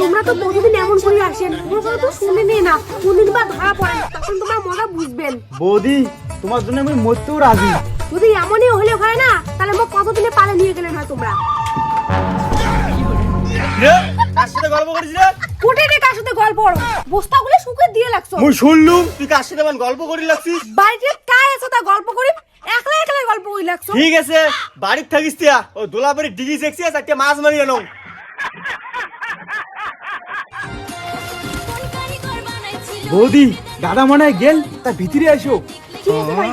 তোমরা তো প্রতিদিন এমন করে আসেন, তোমার কথা তো শুনে নেই না, কোনদিন বা ধরা পড়েন, তখন তোমার মজা বুঝবেন। বৌদি তোমার জন্য আমি মরতেও রাজি। যদি এমনই হলে হয় না, তাহলে মোক কতদিনে পালে নিয়ে গেলেন হয় তোমরা। কার সাথে গল্প করিস রে? কোটে রে কার সাথে গল্প করো? বস্তাগুলো শুকে দিয়ে লাগছো। মুই শুনলুম তুই কার সাথে এমন গল্প করি লাগছিস। বাড়িতে কায় আছে তা গল্প করি, একলা একলা গল্প করি লাগছো। ঠিক আছে বাড়িতে থাকিস তিয়া, ও দোলাবাড়ি ডিগি দেখছি একটা মাছ মারি আনো। বৌদি দাদা মনে হয় গেল, তা ভিতরে আসো। ঠিক আছে ভাই।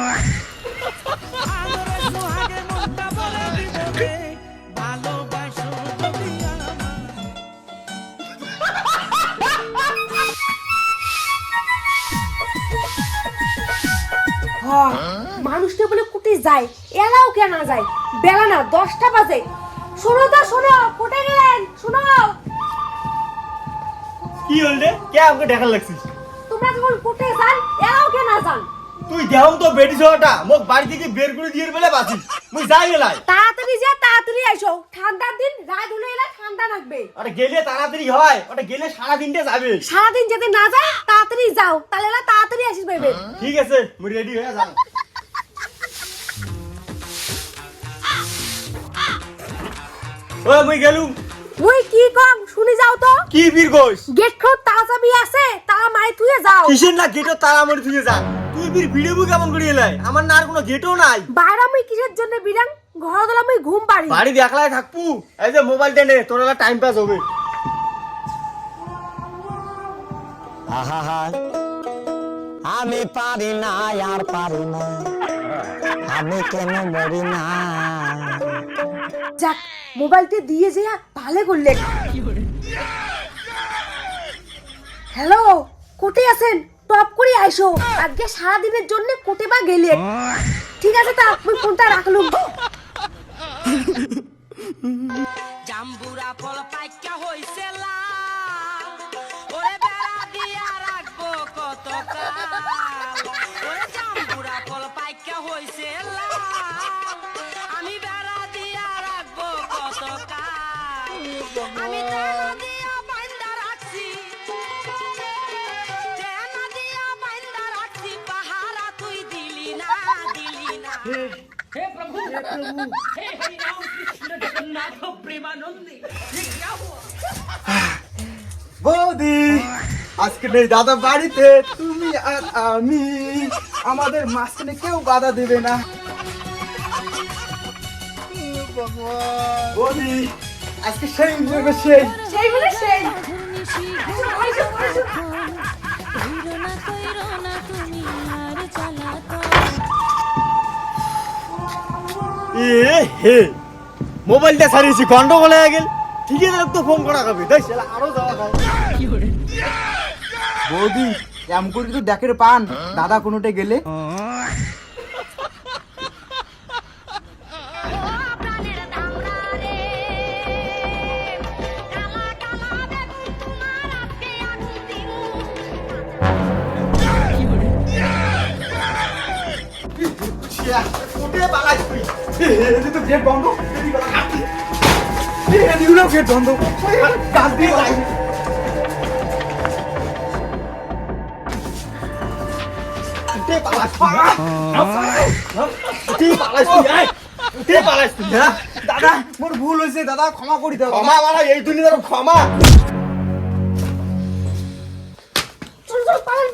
মানুষটা বলে কুটি যায়, এলাও কেন যায়? বেলা না 10টা বাজে। শোনো তো শোনো, কোথায় গেলেন? শোনো, কি হল রে? কে আমাকে দেখার লাগছিস? তোমরা যখন কোথায় যান, এলাও কেন যান? তুই দেও তো বেটি ছোটা মোক বাড়ি থেকে বের করে দিয়ে বেলা বাঁচিস। মুই যাই এলাই। তাড়াতাড়ি যা, তাড়াতাড়ি আইসো। ঠান্ডার দিন, রাত হলে এলা ঠান্ডা লাগবে। ওটা গেলে তাড়াতাড়ি হয়, ওটা গেলে সারা দিনটা যাবে। সারাদিন যেতে না যায়, তাড়াতাড়ি যাও, তাহলে এলা তাড়াতাড়ি আসিস পাইবে। ঠিক আছে মুই রেডি হয়ে যাও। ও মুই গেলুম। ওই কি কম শুনি যাও তো। কি বীর গোস? গেট খোল, তালা চাবি আছে, তালা মারি তুই যাও। কিসের না গেটও তালা মারি তুই যা। তুই বীর ভিড়ে বু কেমন করে এলাই? আমার না আর কোনো গেটও নাই। বাইরে আমি কিসের জন্য বিরাং? ঘর দলা আমি ঘুম পারি। বাড়ি একলাই থাকবো। এই যে মোবাইলটা নে, তোর এলা টাইম পাস হবে। আহা আমি পারি না আর পারি না, আমি কেন মরি না। যাক, মোবাইলটা দিয়ে যে ভালো করলেন। হ্যালো, কোটে আছেন? টপ করে আইসো, আজকে সারা দিনের জন্য কোটে বা গেলেন। ঠিক আছে, তা আপনি ফোনটা রাখলুম। জাম্বুরা ফল পাইকা হইছে লাল, ওরে বেড়া দিয়া রাখবো কতকাল। ওরে জাম্বুরা ফল পাইকা হইছে লাল, আমি বেড়া দিয়া রাখবো কতকাল। আমি তেনা দিয়া বাইন্দা রাখছি, তেনা দিয়া বাইন্দা রাখছি, পাহারা তুই দিলি না, দিলি না। हे प्रभु हे हरि राम कृष्ण जगन्नाथ प्रेमानंदी, ये क्या हुआ? বৌদি আজকে নেই দাদা বাড়িতে, তুমি আর আমি, আমাদের মাঝখানে কেউ বাধা দেবে না। বৌদি আজকে সেই উঠবে সেই। সেই বলে সেই। এ হে মোবাইলটা সারিয়েছি, গন্ডগোল হয়ে গেল। ঠিক আছে তো ফোন করা খাবে, দেখ শালা আরো যাওয়া খাও। বৌদি এম করে তো দেখের পান দাদা কোনোটা গেলে। কোটে পালাইছ তুই? এই তো গেট বন্ধ, এদিকে কাটি। এদিকে গেট বন্ধ, কাজ দিয়ে লাই। কোটে পালাইছ তুই? কোটে পালাইছ তুই? কোটে পালাইছ তুই? হ্যাঁ দাদা মোর ভুল হয়েছে, দাদা ক্ষমা করে দাও। ক্ষমা মানে এই দুনিয়ার ক্ষমা। চল চল, পালান